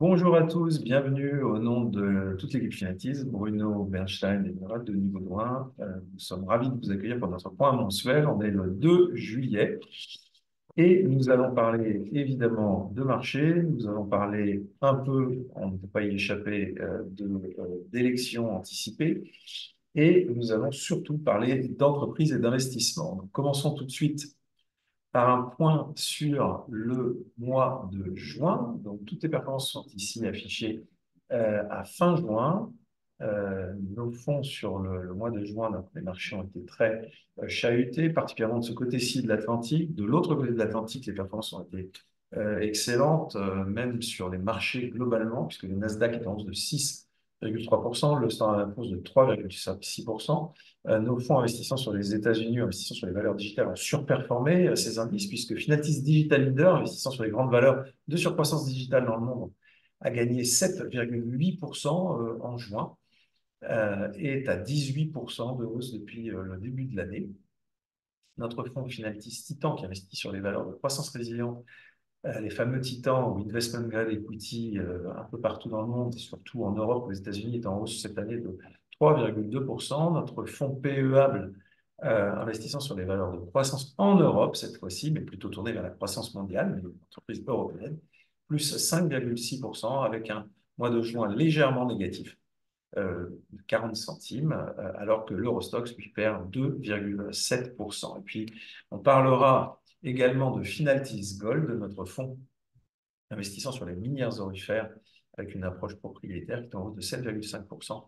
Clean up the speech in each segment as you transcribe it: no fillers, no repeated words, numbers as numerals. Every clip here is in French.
Bonjour à tous, bienvenue au nom de toute l'équipe Finatis, Bruno Bernstein et Murat de Niveau 1. Nous sommes ravis de vous accueillir pour notre point mensuel. On est le 2 juillet et nous allons parler évidemment de marché. Nous allons parler un peu, on ne peut pas y échapper, d'élections anticipées et nous allons surtout parler d'entreprise et d'investissement. Donc, commençons tout de suite par un point sur le mois de juin. Donc, toutes les performances sont ici affichées à fin juin. Nos fonds sur le mois de juin, donc les marchés ont été très chahutés, particulièrement de ce côté-ci de l'Atlantique. De l'autre côté de l'Atlantique, les performances ont été excellentes, même sur les marchés globalement, puisque le Nasdaq est en hausse de 6,3%, le Standard & Poor's de 3,6%. Nos fonds investissant sur les États-Unis, investissant sur les valeurs digitales, ont surperformé ces indices, puisque Finatis Digital Leader, investissant sur les grandes valeurs de surcroissance digitale dans le monde, a gagné 7,8% en juin et est à 18% de hausse depuis le début de l'année. Notre fonds Finatis Titan, qui investit sur les valeurs de croissance résiliente, les fameux titans ou investment grade equity un peu partout dans le monde, et surtout en Europe, aux États-Unis, est en hausse cette année de 3,2%. Notre fonds PEAble, investissant sur les valeurs de croissance en Europe cette fois-ci, mais plutôt tourné vers la croissance mondiale, mais l'entreprise européenne, plus 5,6%, avec un mois de juin légèrement négatif, de 40 centimes, alors que l'Eurostoxx lui perd 2,7%. Et puis, on parlera également de Finaltis Gold, notre fonds investissant sur les minières aurifères avec une approche propriétaire qui est en hausse de 7,5%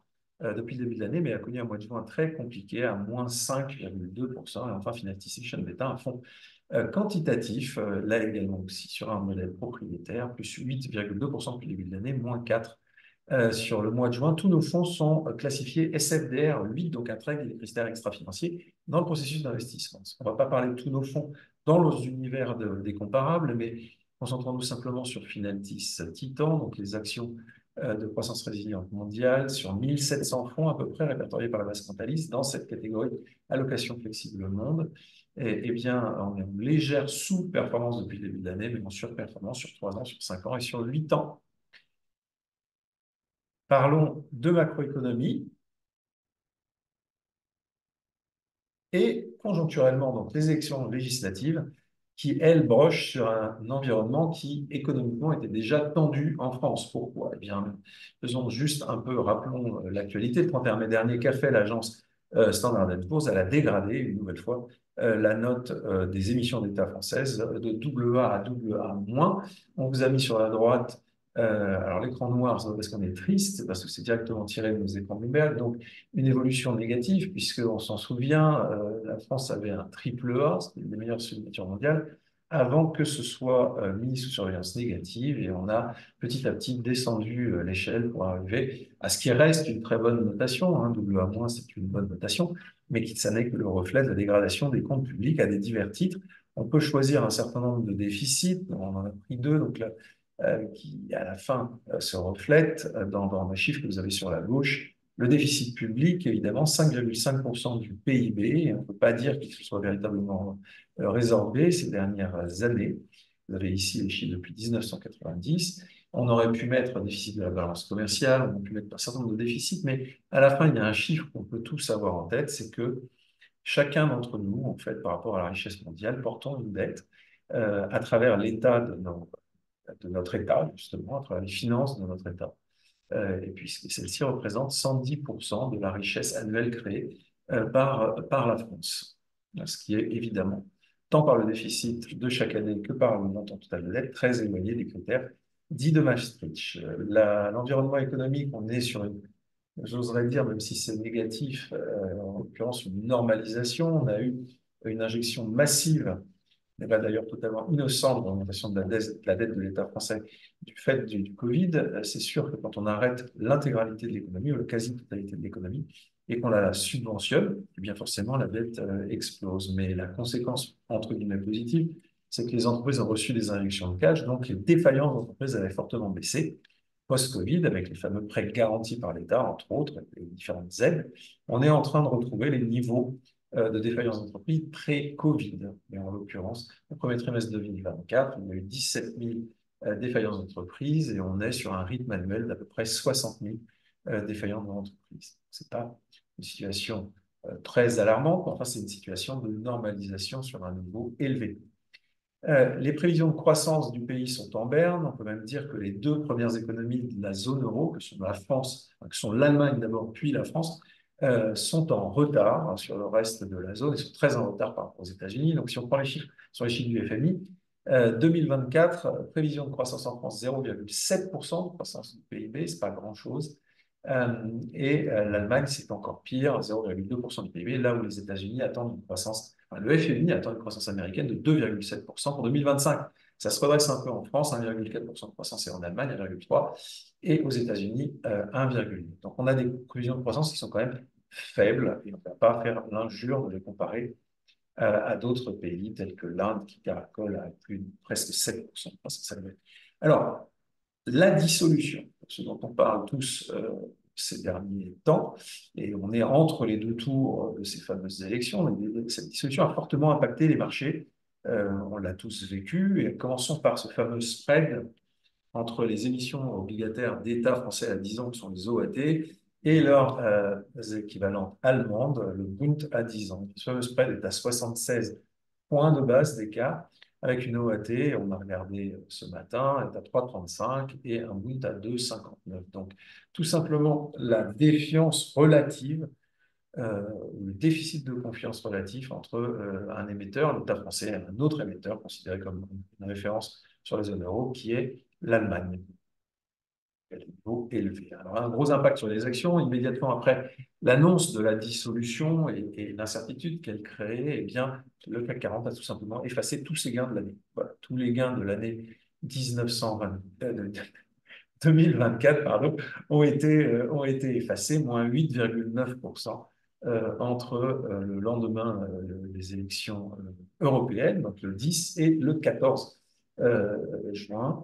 depuis le début de l'année, mais a connu un mois de juin très compliqué, à moins 5,2%. Et enfin, Finatis Section Beta, un fonds quantitatif, là également aussi sur un modèle propriétaire, plus 8,2% depuis le début de l'année, moins 4 sur le mois de juin. Tous nos fonds sont classifiés SFDR 8, donc un trade des critères extra-financiers dans le processus d'investissement. On ne va pas parler de tous nos fonds dans l'univers des comparables, mais concentrons-nous simplement sur Finaltis Titan, donc les actions de croissance résiliente mondiale, sur 1700 fonds à peu près répertoriés par la base Cantalis dans cette catégorie allocation flexible monde. Eh bien, on est en légère sous-performance depuis le début de l'année, mais en surperformance sur 3 ans, sur 5 ans et sur 8 ans. Parlons de macroéconomie et conjoncturellement, donc les élections législatives qui, elles, brochent sur un environnement qui, économiquement, était déjà tendu en France. Pourquoi? Eh bien, faisons juste un peu, rappelons l'actualité. Le 31 mai dernier, qu'a fait l'agence Standard & Poor's? Elle a dégradé une nouvelle fois la note des émissions d'État françaises de double A à double A moins. On vous a mis sur la droite, alors l'écran noir, c'est pas parce qu'on est triste, c'est parce que c'est directement tiré de nos écrans Bloomberg, donc une évolution négative, puisqu'on s'en souvient, la France avait un triple A, c'était une des meilleures signatures mondiales, avant que ce soit mis sous surveillance négative, et on a petit à petit descendu l'échelle pour arriver à ce qui reste une très bonne notation, hein, double A-, c'est une bonne notation, mais ça n'est que le reflet de la dégradation des comptes publics à des divers titres. On peut choisir un certain nombre de déficits, on en a pris deux, donc là, qui à la fin se reflètent dans les chiffres que vous avez sur la gauche. Le déficit public, évidemment, 5,5% du PIB, et on ne peut pas dire qu'il se soit véritablement résorbé ces dernières années. Vous avez ici les chiffres depuis 1990. On aurait pu mettre un déficit de la balance commerciale, on aurait pu mettre un certain nombre de déficits, mais à la fin, il y a un chiffre qu'on peut tous avoir en tête, c'est que chacun d'entre nous, en fait, par rapport à la richesse mondiale, portons une dette à travers l'état de notre État, justement, à travers les finances de notre État. Et puis celle-ci représente 110% de la richesse annuelle créée par la France. Ce qui est évidemment, tant par le déficit de chaque année que par le montant total de dette, très éloigné des critères dits de Maastricht. L'environnement économique, on est sur une, j'oserais dire, même si c'est négatif, en l'occurrence une normalisation. On a eu une injection massive, n'est pas d'ailleurs totalement innocente dans l'augmentation de la dette de l'État français du fait du Covid. C'est sûr que quand on arrête l'intégralité de l'économie, ou la quasi-totalité de l'économie, et qu'on la subventionne, eh bien forcément la dette explose. Mais la conséquence, entre guillemets, positive, c'est que les entreprises ont reçu des injections de cash, donc les défaillances d'entreprises avaient fortement baissé. Post-Covid, avec les fameux prêts garantis par l'État, entre autres, avec les différentes aides, on est en train de retrouver les niveaux de défaillance d'entreprise pré-Covid. Et en l'occurrence, au premier trimestre 2024, il y a eu 17 000 défaillances d'entreprise et on est sur un rythme annuel d'à peu près 60 000 défaillances d'entreprise. Ce n'est pas une situation très alarmante, mais enfin, c'est une situation de normalisation sur un niveau élevé. Les prévisions de croissance du pays sont en berne. On peut même dire que les deux premières économies de la zone euro, que sont la France, enfin, que sont l'Allemagne d'abord, puis la France, sont en retard hein, sur le reste de la zone et sont très en retard par rapport aux États-Unis. Donc, si on prend les chiffres sur les chiffres du FMI, 2024, prévision de croissance en France 0,7% de croissance du PIB, c'est pas grand-chose. L'Allemagne, c'est encore pire, 0,2% du PIB, là où les États-Unis attendent une croissance, enfin, le FMI attend une croissance américaine de 2,7% pour 2025. Ça se redresse un peu en France, 1,4% de croissance et en Allemagne, 1,3%, et aux États-Unis, 1,8%. Donc on a des prévisions de croissance qui sont quand même faibles, et on ne va pas faire l'injure de les comparer à d'autres pays tels que l'Inde qui caracole à plus de presque 7% de croissance annuelle. Alors, la dissolution, ce dont on parle tous ces derniers temps, et on est entre les deux tours de ces fameuses élections, cette dissolution a fortement impacté les marchés, on l'a tous vécu, et commençons par ce fameux spread entre les émissions obligataires d'État français à 10 ans, qui sont les OAT, et leurs équivalentes allemandes, le Bund à 10 ans. Ce fameux spread est à 76 points de base d'écart, avec une OAT, on a regardé ce matin, est à 3,35 et un Bund à 2,59. Donc, tout simplement, la défiance relative, le déficit de confiance relatif entre un émetteur, l'État français, et un autre émetteur, considéré comme une référence sur la zone euro, qui est l'Allemagne à des niveaux élevés. Alors, un gros impact sur les actions. Immédiatement après l'annonce de la dissolution et l'incertitude qu'elle créait, eh bien, le CAC 40 a tout simplement effacé tous ses gains de l'année. Voilà, tous les gains de l'année 2024 pardon, ont été effacés, moins 8,9% entre le lendemain des élections européennes, donc le 10 et le 14 juin,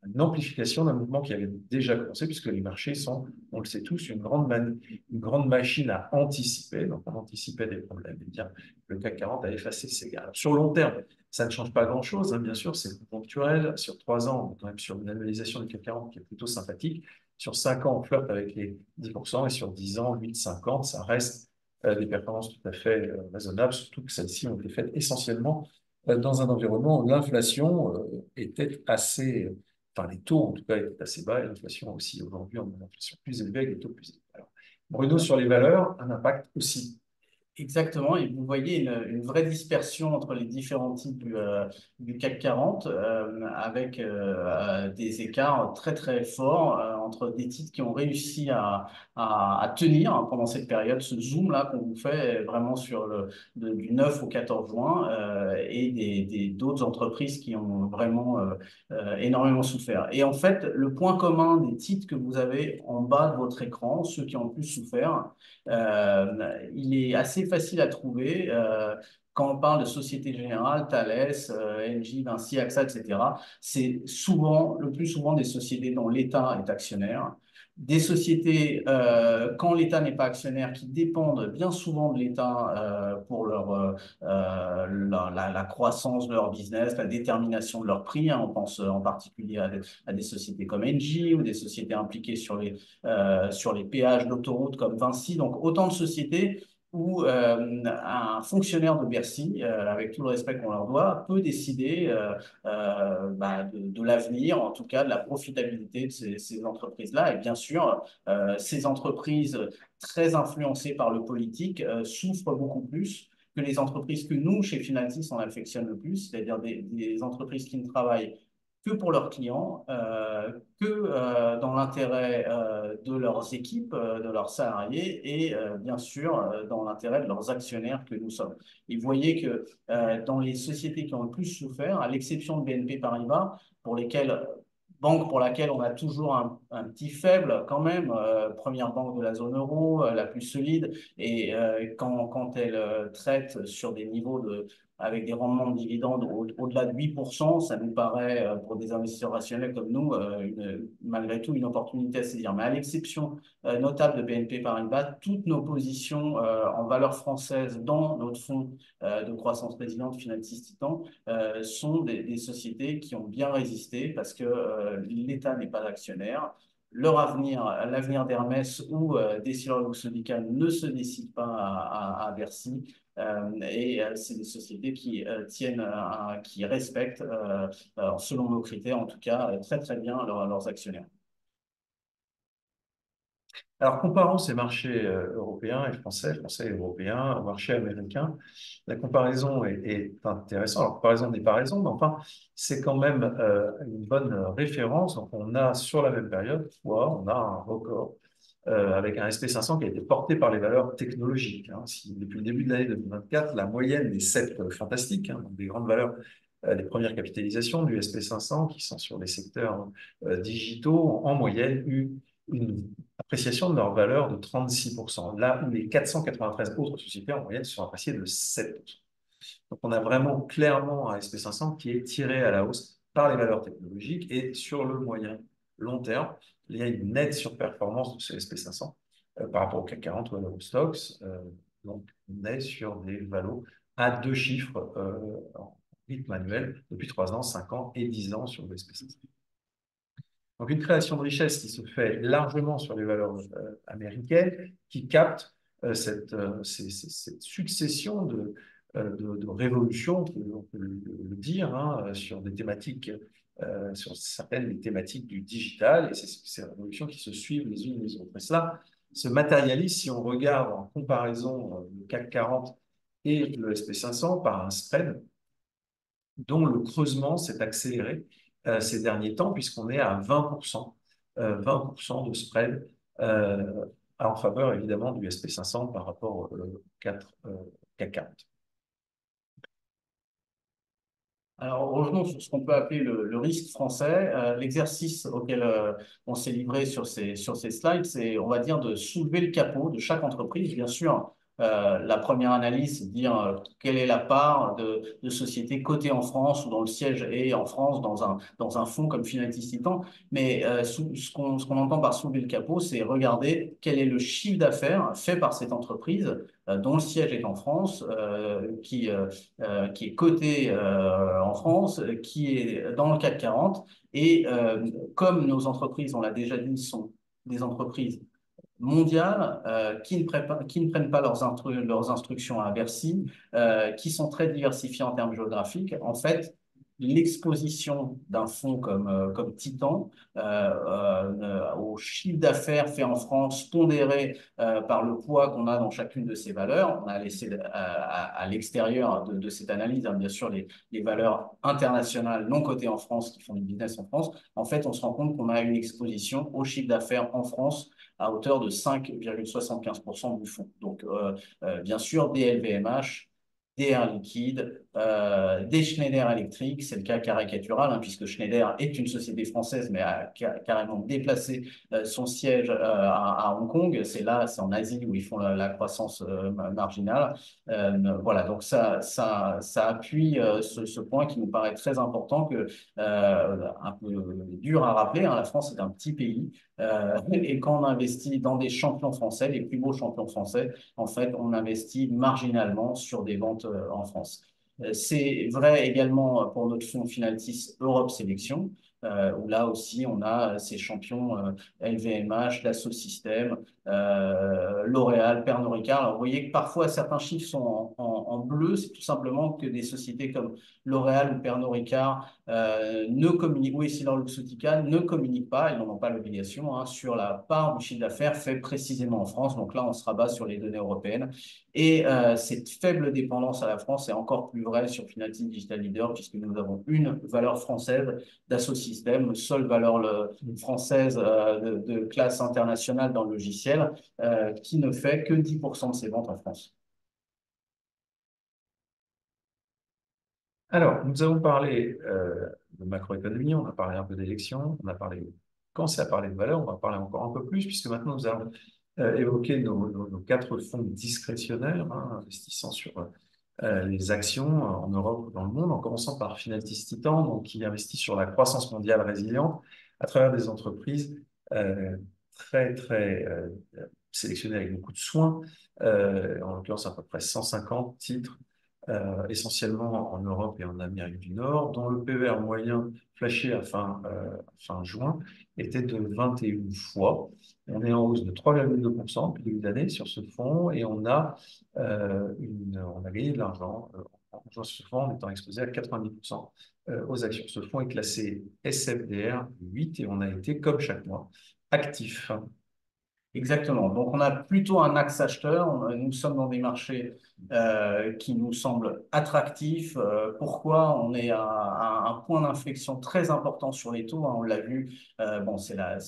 une amplification d'un mouvement qui avait déjà commencé, puisque les marchés sont, on le sait tous, une grande machine à anticiper. Donc, on anticipait des problèmes. Eh bien, le CAC 40 a effacé ces gains. Alors, sur le long terme, ça ne change pas grand-chose, hein, bien sûr, c'est ponctuel. Sur 3 ans, on est quand même sur une annualisation du CAC 40 qui est plutôt sympathique. Sur 5 ans, on flirte avec les 10%, et sur 10 ans, 8,50, ça reste des performances tout à fait raisonnables, surtout que celles-ci ont été faites essentiellement dans un environnement où l'inflation était assez, enfin les taux en tout cas étaient assez bas, et l'inflation aussi aujourd'hui, on a une inflation plus élevée avec des taux plus élevés. Alors, Bruno, sur les valeurs, un impact aussi. Exactement, et vous voyez une vraie dispersion entre les différents types du CAC 40 avec des écarts très très forts entre des titres qui ont réussi à tenir hein, pendant cette période, ce zoom-là qu'on vous fait vraiment sur du 9 au 14 juin et d'autres entreprises qui ont vraiment énormément souffert. Et en fait, le point commun des titres que vous avez en bas de votre écran, ceux qui ont le plus souffert, il est assez facile à trouver. Quand on parle de Société Générale, Thales, Engie, Vinci, AXA, etc., c'est souvent, le plus souvent des sociétés dont l'État est actionnaire. Des sociétés, quand l'État n'est pas actionnaire, qui dépendent bien souvent de l'État pour la croissance de leur business, la détermination de leur prix. Hein. On pense en particulier à des sociétés comme Engie ou des sociétés impliquées sur les péages d'autoroute comme Vinci. Donc, autant de sociétés où un fonctionnaire de Bercy, avec tout le respect qu'on leur doit, peut décider de l'avenir, en tout cas de la profitabilité de ces entreprises-là. Et bien sûr, ces entreprises très influencées par le politique souffrent beaucoup plus que les entreprises que nous, chez Finaltis, on affectionne le plus, c'est-à-dire des entreprises qui ne travaillent que pour leurs clients, que dans l'intérêt de leurs équipes, de leurs salariés et bien sûr dans l'intérêt de leurs actionnaires que nous sommes. Et vous voyez que dans les sociétés qui ont le plus souffert, à l'exception de BNP Paribas, banque pour laquelle on a toujours un petit faible quand même, première banque de la zone euro, la plus solide, et quand elle traite sur des niveaux avec des rendements de dividendes au-delà de 8%, ça nous paraît, pour des investisseurs rationnels comme nous, malgré tout, une opportunité à saisir. Mais à l'exception notable de BNP Paribas, toutes nos positions en valeur française dans notre fonds de croissance résiliente Finaltis Titan sont des sociétés qui ont bien résisté parce que l'État n'est pas actionnaire. Leur avenir, l'avenir d'Hermès ou d'Essilor-Luxottica ne se décide pas à Bercy. C'est des sociétés qui tiennent, qui respectent, selon nos critères en tout cas, très très bien leurs actionnaires. Alors, comparons ces marchés européens et français, français et européens, au marché américain, la comparaison est intéressante. Alors, comparaison n'est pas raison, mais enfin, c'est quand même une bonne référence. Donc, on a sur la même période, on a un record avec un SP500 qui a été porté par les valeurs technologiques. Hein. Si, depuis le début de l'année 2024, la moyenne des 7 fantastiques, hein, donc des grandes valeurs, les premières capitalisations du SP500 qui sont sur les secteurs digitaux, en moyenne, eu une appréciation de leur valeur de 36%, là où les 493 autres sociétés en moyenne sont appréciées de 7%. Donc on a vraiment clairement un SP500 qui est tiré à la hausse par les valeurs technologiques et sur le moyen long terme, il y a une nette surperformance de ce SP500 par rapport au CAC 40 ou à l'Eurostoxx. Donc on est sur des valos à deux chiffres en rythme annuel depuis 3 ans, 5 ans et 10 ans sur le SP500. Donc, une création de richesse qui se fait largement sur les valeurs américaines, qui capte cette succession de révolutions, on peut le dire, hein, sur des thématiques, sur certaines des thématiques du digital, et ces révolutions qui se suivent les unes les autres. Et cela se matérialise si on regarde en comparaison le CAC 40 et le SP500 par un spread dont le creusement s'est accéléré ces derniers temps, puisqu'on est à 20%, 20% de spread en faveur évidemment du SP500 par rapport au CAC 40. Alors, revenons sur ce qu'on peut appeler le risque français. L'exercice auquel on s'est livré sur ces slides, c'est, on va dire, de soulever le capot de chaque entreprise. Bien sûr, la première analyse, c'est de dire quelle est la part de sociétés cotées en France ou dont le siège est en France dans un fonds comme Finaltis Titan. Mais ce qu'on entend par soulever le capot, c'est regarder quel est le chiffre d'affaires fait par cette entreprise dont le siège est en France, qui est coté en France, qui est dans le CAC 40. Et comme nos entreprises, on l'a déjà dit, sont des entreprises mondiales qui ne prennent pas leurs instructions à Bercy, qui sont très diversifiées en termes géographiques, en fait, l'exposition d'un fonds comme Titan au chiffre d'affaires fait en France, pondéré par le poids qu'on a dans chacune de ces valeurs. On a laissé à l'extérieur de cette analyse, hein, bien sûr, les valeurs internationales non cotées en France qui font du business en France. En fait, on se rend compte qu'on a une exposition au chiffre d'affaires en France à hauteur de 5,75% du fonds. Donc, bien sûr, des LVMH, des Air Liquide, des Schneider Electric, c'est le cas caricatural, hein, puisque Schneider est une société française, mais a carrément déplacé son siège à Hong Kong. C'est là, c'est en Asie où ils font la croissance marginale. Voilà, donc ça appuie ce point qui nous paraît très important, un peu dur à rappeler, hein, la France est un petit pays, et quand on investit dans des champions français, les plus beaux champions français, en fait, on investit marginalement sur des ventes en France. C'est vrai également pour notre fonds Finaltis Europe Sélection, où là aussi on a ces champions LVMH, Dassault Systèmes, L'Oréal, Pernod Ricard. Alors vous voyez que parfois certains chiffres sont en bleu, c'est tout simplement que des sociétés comme L'Oréal ou Pernod Ricard ne communiquent, ou EssilorLuxottica ne communiquent pas, ils n'en ont pas l'obligation, hein, sur la part du chiffre d'affaires fait précisément en France. Donc là, on se rabat sur les données européennes. Et cette faible dépendance à la France est encore plus vraie sur Finaltis Digital Leader, puisque nous avons une valeur française Dassault Systèmes, seule valeur française de classe internationale dans le logiciel, qui ne fait que 10% de ses ventes en France. Alors, nous avons parlé de macroéconomie, on a parlé un peu d'élections, on a parlé, commencé à parler de valeur, on va parler encore un peu plus, puisque maintenant nous allons évoquer nos 4 fonds discrétionnaires, hein, investissant sur les actions en Europe ou dans le monde, en commençant par Finaltis Titan, donc, qui investit sur la croissance mondiale résiliente à travers des entreprises euh, très sélectionnées avec beaucoup de soin, en l'occurrence à peu près 150 titres, essentiellement en Europe et en Amérique du Nord, dont le PER moyen flashé à fin juin était de 21 fois. On est en hausse de 3,2% depuis le début d'année sur ce fonds et on a gagné de l'argent en jouant sur ce fonds en étant exposé à 90% aux actions. Ce fonds est classé SFDR 8 et on a été, comme chaque mois, actif. Exactement. Donc, on a plutôt un axe acheteur. Nous sommes dans des marchés qui nous semblent attractifs. Pourquoi? On est à un point d'inflexion très important sur les taux, hein. On l'a vu. Bon, c'est la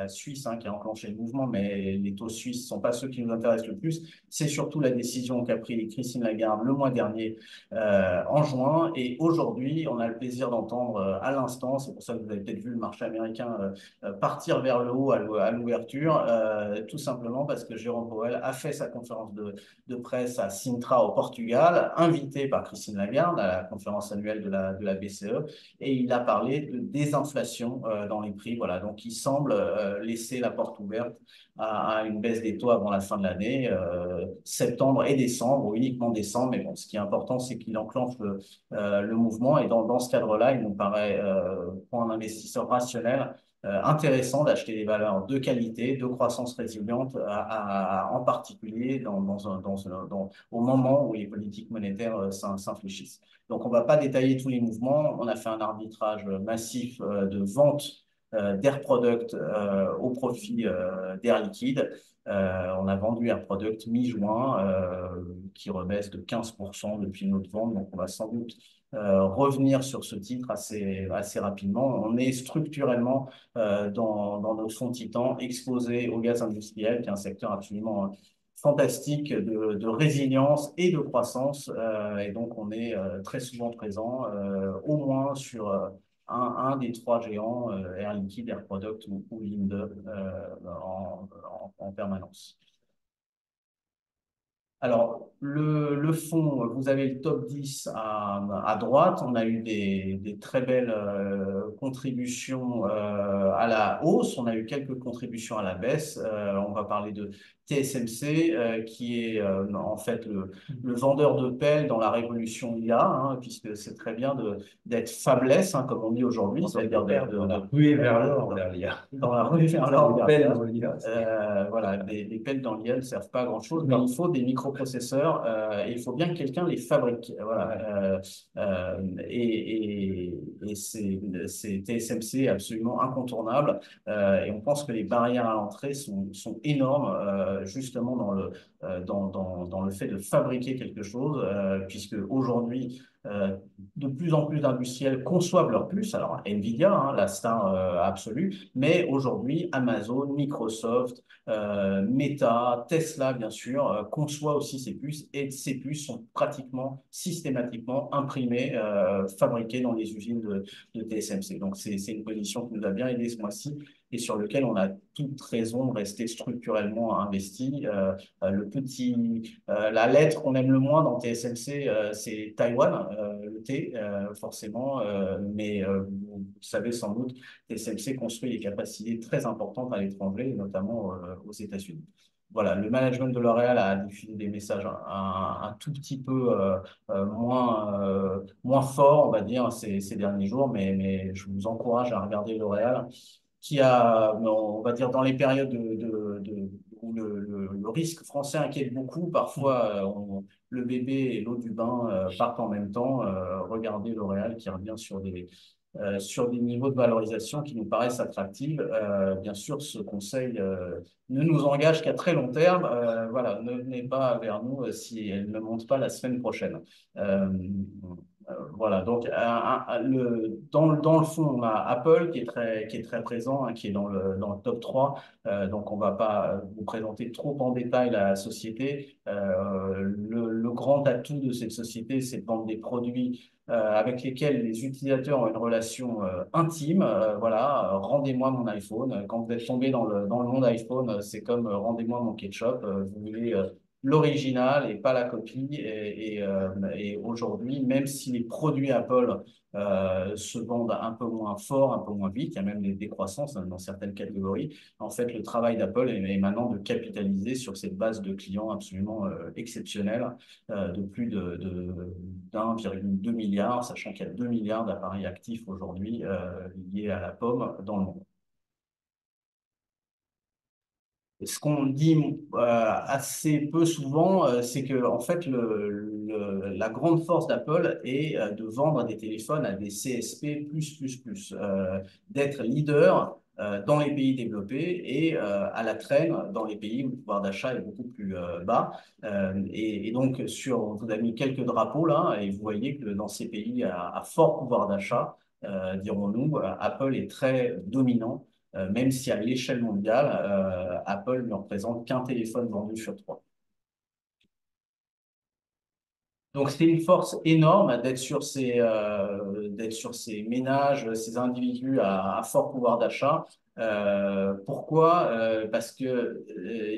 Suisse, hein, qui a enclenché le mouvement, mais les taux suisses ne sont pas ceux qui nous intéressent le plus. C'est surtout la décision qu'a prise Christine Lagarde le mois dernier, en juin. Et aujourd'hui, on a le plaisir d'entendre à l'instant, c'est pour ça que vous avez peut-être vu le marché américain partir vers le haut à l'ouverture, tout simplement parce que Jérôme Powell a fait sa conférence de presse à Sintra au Portugal, invité par Christine Lagarde à la conférence annuelle de la BCE, et il a parlé de désinflation dans les prix. Voilà, donc il semble laisser la porte ouverte à une baisse des taux avant la fin de l'année, septembre et décembre, ou uniquement décembre. Mais bon, ce qui est important, c'est qu'il enclenche le mouvement, et dans ce cadre-là, il nous paraît, pour un investisseur rationnel, intéressant d'acheter des valeurs de qualité, de croissance résiliente, en particulier au moment où les politiques monétaires s'infléchissent. Donc, on ne va pas détailler tous les mouvements. On a fait un arbitrage massif de vente d'Air Product au profit d'Air Liquide. On a vendu Air Product mi-juin, qui rebaisse de 15% depuis notre vente. Donc, on va sans doute revenir sur ce titre assez rapidement. On est structurellement dans notre fonds Titan exposé au gaz industriel, qui est un secteur absolument fantastique de résilience et de croissance. Et donc, on est très souvent présent, au moins sur un des trois géants, Air Liquide, Air Product ou Linde, en permanence. Alors, le fond, vous avez le top 10 à droite. On a eu des très belles contributions à la hausse. On a eu quelques contributions à la baisse. On va parler de TSMC, qui est en fait le vendeur de pelles dans la révolution IA, hein, puisque c'est très bien d'être fabless, hein, comme on dit aujourd'hui, c'est-à-dire dans la ruée vers l'or, vers l'IA. dans la ruée vers l'or. Les pelles dans l'IA. Voilà, les pelles dans l'IA ne servent pas à grand-chose, mais il faut des microprocesseurs et il faut bien que quelqu'un les fabrique. Voilà. C'est TSMC absolument incontournable, et on pense que les barrières à l'entrée sont énormes, justement dans le fait de fabriquer quelque chose, puisque aujourd'hui, de plus en plus d'industriels conçoivent leur puce. Alors, Nvidia, hein, la star absolue, mais aujourd'hui, Amazon, Microsoft, Meta, Tesla, bien sûr, conçoit aussi ces puces, et ces puces sont pratiquement systématiquement imprimées, fabriquées dans les usines de TSMC. Donc, c'est une position qui nous a bien aidé ce mois-ci et sur lequel on a toute raison de rester structurellement investi. La lettre qu'on aime le moins dans TSMC, c'est Taïwan, le T, forcément, mais vous savez sans doute, TSMC construit des capacités très importantes à l'étranger, notamment aux États-Unis. Voilà, le management de L'Oréal a diffusé des messages un tout petit peu moins forts, on va dire, ces derniers jours, mais je vous encourage à regarder L'Oréal, qui a, on va dire, dans les périodes où le risque français inquiète beaucoup, parfois le bébé et l'eau du bain partent en même temps. Regardez L'Oréal qui revient sur des niveaux de valorisation qui nous paraissent attractifs. Bien sûr, ce conseil ne nous engage qu'à très long terme. Voilà, ne venez pas vers nous si elle ne monte pas la semaine prochaine. Voilà, donc dans le fond, on a Apple qui est très présent, hein, qui est dans le top 3. Donc, on ne va pas vous présenter trop en détail la société. Le grand atout de cette société, c'est de vendre des produits avec lesquels les utilisateurs ont une relation intime. Voilà, rendez-moi mon iPhone. Quand vous êtes tombé dans le monde iPhone, c'est comme rendez-moi mon ketchup. Vous voulez l'original et pas la copie. Et aujourd'hui, même si les produits Apple se vendent un peu moins fort, un peu moins vite, il y a même des décroissances dans certaines catégories. En fait, le travail d'Apple est maintenant de capitaliser sur cette base de clients absolument exceptionnelle, de plus d'1,2 milliard, sachant qu'il y a 2 milliards d'appareils actifs aujourd'hui liés à la pomme dans le monde. Ce qu'on dit assez peu souvent, c'est que en fait, la grande force d'Apple est de vendre des téléphones à des CSP+++, d'être leader dans les pays développés et à la traîne dans les pays où le pouvoir d'achat est beaucoup plus bas. Et donc, vous avez mis quelques drapeaux là, et vous voyez que dans ces pays à fort pouvoir d'achat, dirons-nous, Apple est très dominant, même si à l'échelle mondiale, Apple ne représente qu'un téléphone vendu sur trois. Donc, c'est une force énorme d'être sur ces ménages, ces individus à fort pouvoir d'achat. Pourquoi? Parce que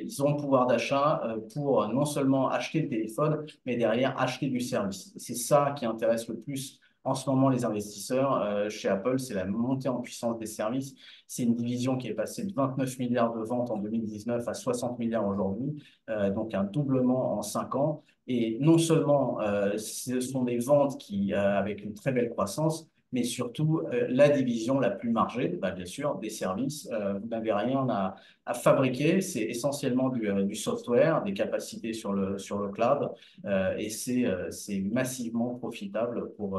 ils ont le pouvoir d'achat pour non seulement acheter le téléphone, mais derrière acheter du service. C'est ça qui intéresse le plus en ce moment les investisseurs chez Apple, c'est la montée en puissance des services. C'est une division qui est passée de 29 milliards de ventes en 2019 à 60 milliards aujourd'hui, donc un doublement en 5 ans. Et non seulement ce sont des ventes avec une très belle croissance, mais surtout la division la plus margée, bah, bien sûr, des services. Vous n'avez rien à fabriquer, c'est essentiellement du software, des capacités sur le cloud, et c'est massivement profitable pour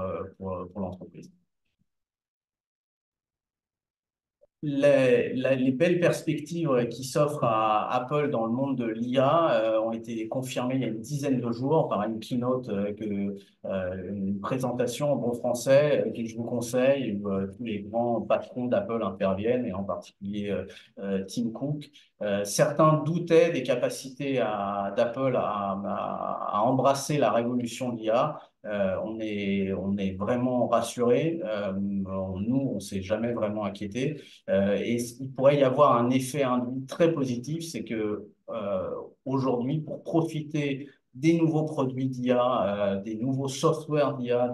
l'entreprise. Les belles perspectives qui s'offrent à Apple dans le monde de l'IA ont été confirmées il y a une dizaine de jours par une keynote, une présentation en bon français que je vous conseille, où tous les grands patrons d'Apple interviennent, et en particulier Tim Cook. Certains doutaient des capacités d'Apple à embrasser la révolution de l'IA. On est vraiment rassurés. Nous, on s'est jamais vraiment inquiété. Et il pourrait y avoir un effet induit très positif, c'est que aujourd'hui, pour profiter des nouveaux produits d'IA, des nouveaux softwares d'IA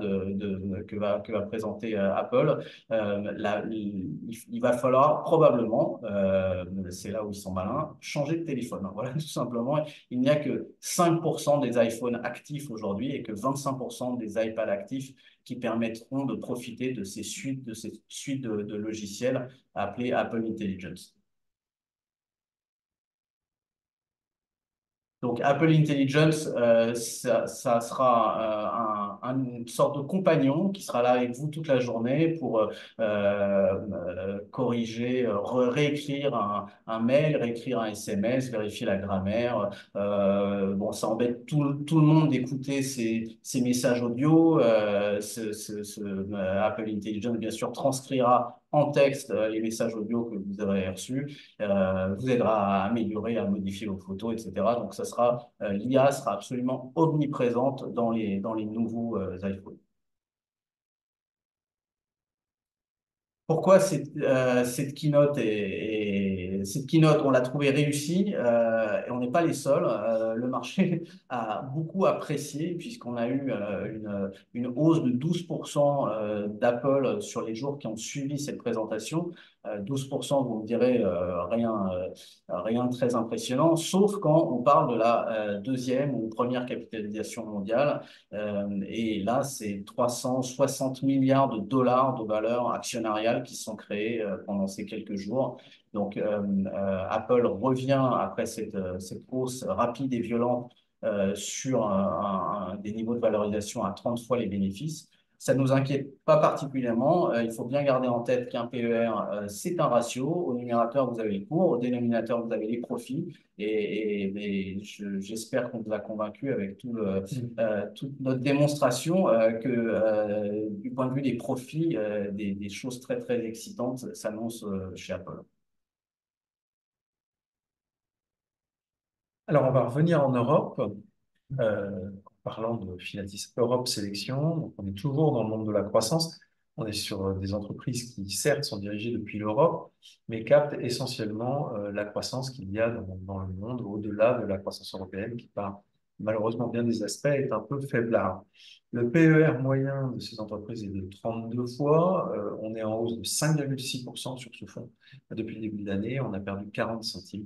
que va présenter Apple, il va falloir probablement, c'est là où ils sont malins, changer de téléphone. Voilà, tout simplement. Il n'y a que 5% des iPhones actifs aujourd'hui et que 25% des iPads actifs qui permettront de profiter de ces suites de logiciels appelé Apple Intelligence. Donc, Apple Intelligence, ça sera une sorte de compagnon qui sera là avec vous toute la journée pour corriger, réécrire un mail, réécrire un SMS, vérifier la grammaire. Bon, ça embête tout le monde d'écouter ces messages audio. Apple Intelligence, bien sûr, transcrira en texte les messages audio que vous aurez reçus, vous aidera à améliorer, à modifier vos photos, etc. Donc, l'IA sera absolument omniprésente dans les nouveaux iPhones. Pourquoi cette keynote, on l'a trouvée réussie et on n'est pas les seuls. Le marché a beaucoup apprécié puisqu'on a eu une hausse de 12% d'Apple sur les jours qui ont suivi cette présentation. 12%, vous me direz, rien de très impressionnant, sauf quand on parle de la deuxième ou première capitalisation mondiale. Et là, c'est 360 milliards de dollars de valeur actionnariale qui sont créés pendant ces quelques jours. Donc, Apple revient après cette hausse rapide et violente sur des niveaux de valorisation à 30 fois les bénéfices. Ça ne nous inquiète pas particulièrement. Il faut bien garder en tête qu'un PER, c'est un ratio. Au numérateur, vous avez les cours. Au dénominateur, vous avez les profits. J'espère qu'on vous a convaincu avec toute notre démonstration que du point de vue des profits, des choses très, très excitantes s'annoncent chez Apple. Alors, on va revenir en Europe, en parlant de Finatis Europe Sélection. Donc, on est toujours dans le monde de la croissance. On est sur des entreprises qui, certes, sont dirigées depuis l'Europe, mais captent essentiellement la croissance qu'il y a dans le monde, au-delà de la croissance européenne, qui, par malheureusement bien des aspects, est un peu faiblard. Le PER moyen de ces entreprises est de 32 fois. On est en hausse de 5,6% sur ce fonds depuis le début de l'année. On a perdu 40 centimes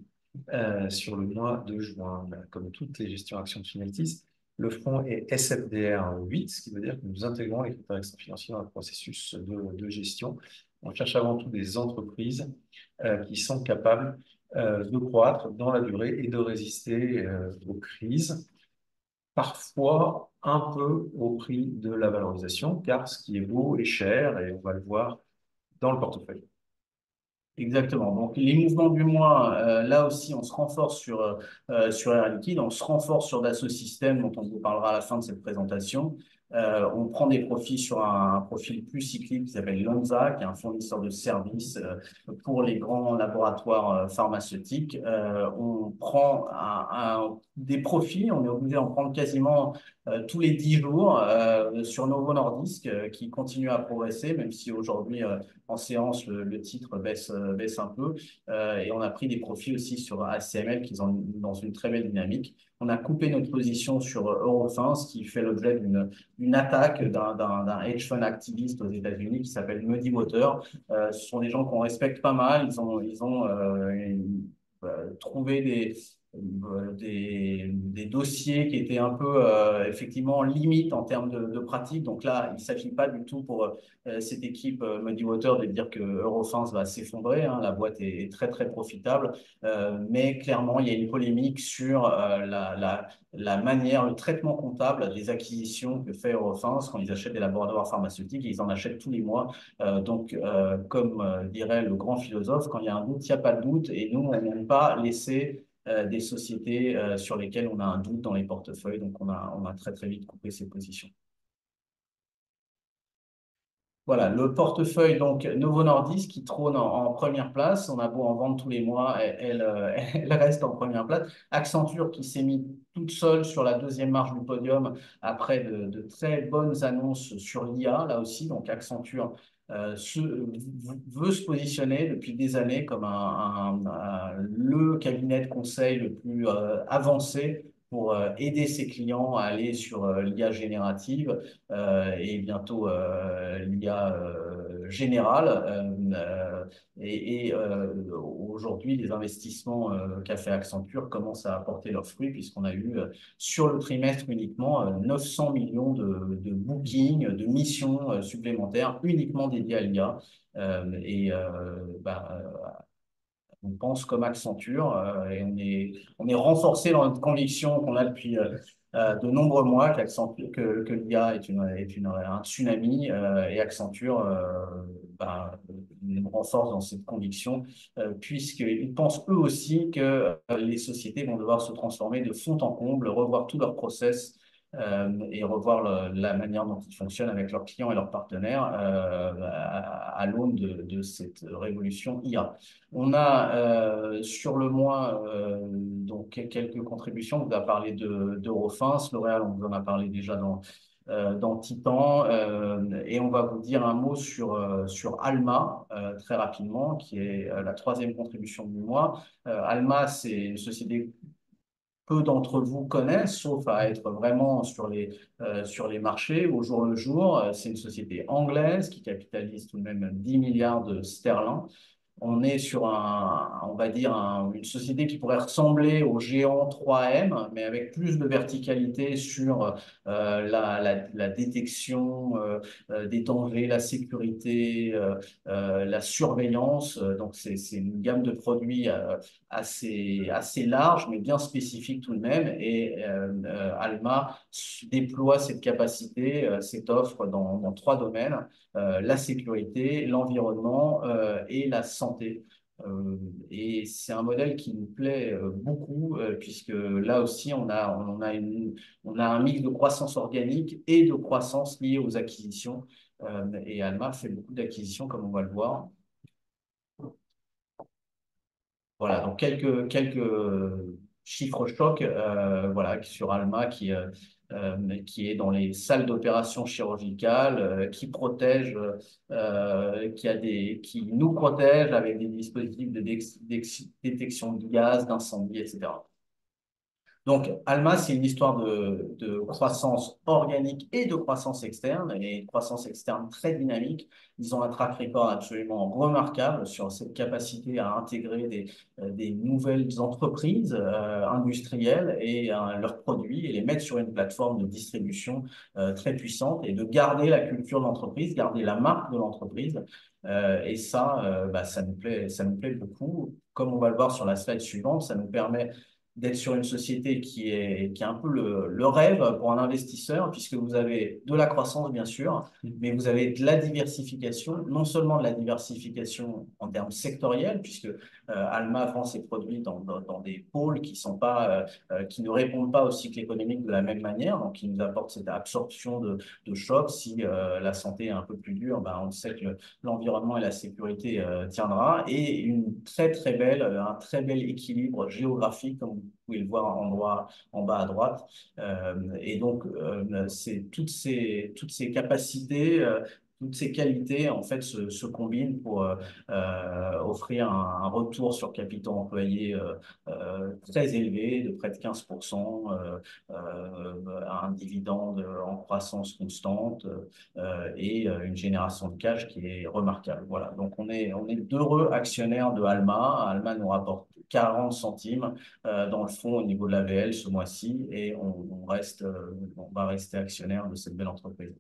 sur le mois de juin. Comme toutes les gestions actions de Finaltis, le fonds est SFDR 8, ce qui veut dire que nous intégrons les critères extra-financiers dans le processus de gestion. On cherche avant tout des entreprises qui sont capables de croître dans la durée et de résister aux crises, parfois un peu au prix de la valorisation, car ce qui est beau est cher et on va le voir dans le portefeuille. Exactement. Donc, les mouvements du mois, là aussi, on se renforce sur Air Liquide, on se renforce sur Dassault Systèmes, dont on vous parlera à la fin de cette présentation. On prend des profits sur un profil plus cyclique qui s'appelle Lonza, qui est un fournisseur de services pour les grands laboratoires pharmaceutiques. On prend des profits, on est obligé d'en prendre quasiment tous les 10 jours sur Novo Nordisk, qui continue à progresser, même si aujourd'hui, en séance, le titre baisse un peu. Et on a pris des profits aussi sur ACML qui sont dans une très belle dynamique. On a coupé notre position sur Eurofins, qui fait l'objet d'une attaque d'un hedge fund activiste aux États-Unis qui s'appelle Muddy Water. Ce sont des gens qu'on respecte pas mal. Ils ont trouvé des dossiers qui étaient un peu effectivement limite en termes de pratique. Donc là, il ne s'agit pas du tout pour cette équipe Muddy Water de dire que Eurofins va s'effondrer. Hein. La boîte est très très profitable, mais clairement, il y a une polémique sur la manière, le traitement comptable des acquisitions que fait Eurofins quand ils achètent des laboratoires pharmaceutiques. Ils en achètent tous les mois. Comme dirait le grand philosophe, quand il y a un doute, il n'y a pas de doute. Et nous, on n'aime pas laisser des sociétés sur lesquelles on a un doute dans les portefeuilles. Donc, on a très, très vite coupé ces positions. Voilà, le portefeuille, donc Novo Nordisk qui trône en première place. On a beau en vendre tous les mois, elle reste en première place. Accenture qui s'est mis toute seule sur la deuxième marche du podium après de très bonnes annonces sur l'IA, là aussi. Donc Accenture veut se positionner depuis des années comme le cabinet de conseil le plus avancé pour aider ses clients à aller sur l'IA générative et bientôt l'IA générale. Aujourd'hui, les investissements qu'a fait Accenture commencent à apporter leurs fruits puisqu'on a eu sur le trimestre uniquement 900 millions de bookings, de missions supplémentaires uniquement dédiées à l'IA. On pense comme Accenture et on est renforcé dans notre conviction qu'on a depuis de nombreux mois que l'IA est un tsunami et Accenture nous renforce dans cette conviction puisqu'ils pensent eux aussi que les sociétés vont devoir se transformer de fond en comble, revoir tous leurs process et revoir la manière dont ils fonctionnent avec leurs clients et leurs partenaires à l'aune de cette révolution IA. On a sur le mois donc quelques contributions. On vous a parlé d'Eurofins, L'Oréal, on vous en a parlé déjà dans Titan. Et on va vous dire un mot sur Alma très rapidement, qui est la troisième contribution du mois. Alma, c'est une société peu d'entre vous connaissent, sauf à être vraiment sur les marchés au jour le jour. C'est une société anglaise qui capitalise tout de même 10 milliards de sterling. On est sur on va dire, une société qui pourrait ressembler au géant 3M, mais avec plus de verticalité sur la détection des dangers, la sécurité, la surveillance. Donc, c'est une gamme de produits assez large, mais bien spécifique tout de même. Et Alma déploie cette capacité, cette offre dans trois domaines, la sécurité, l'environnement et la santé. Et c'est un modèle qui nous plaît beaucoup puisque là aussi on a un mix de croissance organique et de croissance liée aux acquisitions. Et Alma fait beaucoup d'acquisitions comme on va le voir. Voilà, donc quelques chiffres chocs voilà, sur Alma qui est dans les salles d'opération chirurgicales, qui protège, qui nous protège avec des dispositifs de détection de gaz, d'incendie, etc. Donc, Alma, c'est une histoire de croissance organique et de croissance externe, et une croissance externe très dynamique. Ils ont un track record absolument remarquable sur cette capacité à intégrer des nouvelles entreprises industrielles et leurs produits et les mettre sur une plateforme de distribution très puissante et de garder la culture de l'entreprise, garder la marque de l'entreprise. Et ça, ça nous plaît beaucoup. Comme on va le voir sur la slide suivante, ça nous permet d'être sur une société qui est un peu le rêve pour un investisseur, puisque vous avez de la croissance, bien sûr, mais vous avez de la diversification, non seulement de la diversification en termes sectoriels, puisque Alma vend ses produits dans des pôles qui ne répondent pas au cycle économique de la même manière, donc qui nous apportent cette absorption de choc. Si la santé est un peu plus dure, ben, on sait que l'environnement et la sécurité tiendra, et un très bel équilibre géographique, comme vous pouvez le voir en bas à droite. Et donc, c'est toutes ces capacités, toutes ces qualités, en fait, se combinent pour offrir un retour sur capital employé très élevé, de près de 15%, un dividende en croissance constante et une génération de cash qui est remarquable. Voilà. Donc, on est d'heureux actionnaires de Alma. Alma nous rapporte 40 centimes dans le fond au niveau de l'AVL ce mois-ci et on va rester actionnaire de cette belle entreprise.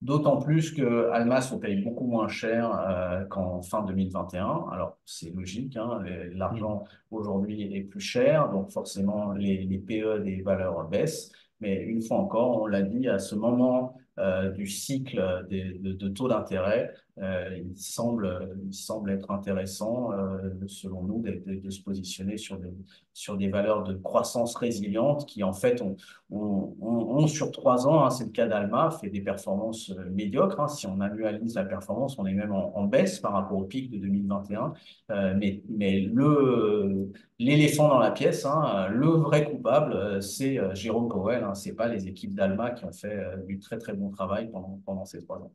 D'autant plus que Alma se paye beaucoup moins cher qu'en fin 2021. Alors, c'est logique, hein, l'argent aujourd'hui est plus cher, donc forcément les PE des valeurs baissent. Mais une fois encore, on l'a dit, à ce moment du cycle de taux d'intérêt, il semble être intéressant, selon nous, de se positionner sur des valeurs de croissance résilientes qui, en fait, ont sur 3 ans, hein, c'est le cas d'Alma, fait des performances médiocres. Hein. Si on annualise la performance, on est même en baisse par rapport au pic de 2021. Mais l'éléphant dans la pièce, hein, le vrai coupable, c'est Jérôme Powell. Hein. C'est pas les équipes d'Alma qui ont fait du très très bon travail pendant ces 3 ans.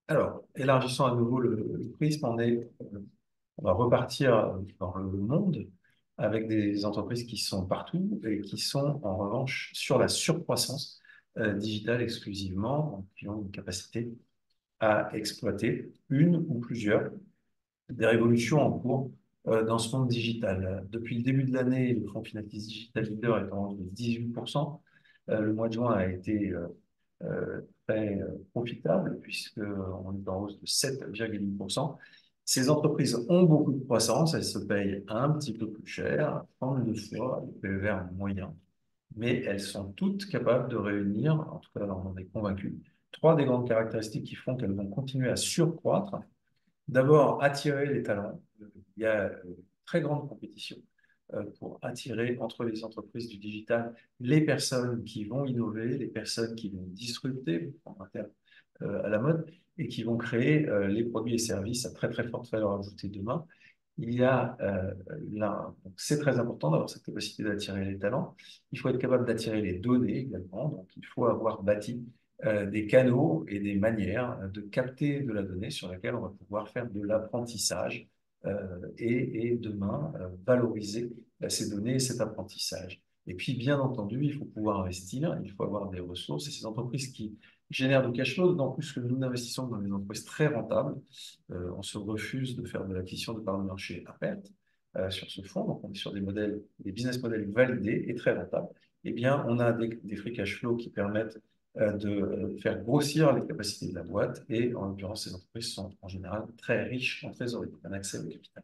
Alors, élargissons à nouveau le prisme, on va repartir dans le monde avec des entreprises qui sont partout et qui sont en revanche sur la surcroissance digitale exclusivement, qui ont une capacité à exploiter une ou plusieurs des révolutions en cours dans ce monde digital. Depuis le début de l'année, le fonds Finatis Digital Leader est en hausse de 18%. Le mois de juin a été très profitable puisqu'on est en hausse de 7,1%. Ces entreprises ont beaucoup de croissance, elles se payent un petit peu plus cher, 32 fois le PER moyen, mais elles sont toutes capables de réunir, en tout cas on en est convaincu, trois des grandes caractéristiques qui font qu'elles vont continuer à surcroître. D'abord, attirer les talents. Il y a très grande compétition pour attirer entre les entreprises du digital les personnes qui vont innover, les personnes qui vont disrupter, pour un terme à la mode, et qui vont créer les produits et services à très très forte valeur ajoutée demain. Il y a là, donc c'est très important d'avoir cette capacité d'attirer les talents. Il faut être capable d'attirer les données également. Donc, il faut avoir bâti des canaux et des manières de capter de la donnée sur laquelle on va pouvoir faire de l'apprentissage et demain valoriser ces données et cet apprentissage. Et puis, bien entendu, il faut pouvoir investir, il faut avoir des ressources et ces entreprises qui génèrent du cash flow, d'autant plus que nous investissons dans des entreprises très rentables. On se refuse de faire de l'acquisition de parts de marché à perte sur ce fonds, donc on est sur des business models validés et très rentables. Eh bien, on a des free cash flow qui permettent de faire grossir les capacités de la boîte et en l'occurrence, ces entreprises sont en général très riches en trésorerie, un accès au capital.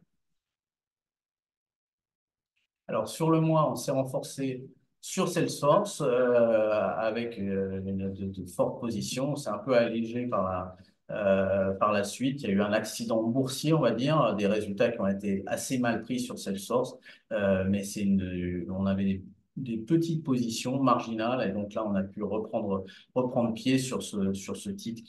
Alors, sur le mois, on s'est renforcé sur Salesforce avec de fortes positions. C'est un peu allégé par la suite. Il y a eu un accident boursier, on va dire, des résultats qui ont été assez mal pris sur Salesforce. Mais on avait des petites positions marginales et donc là, on a pu reprendre pied sur ce titre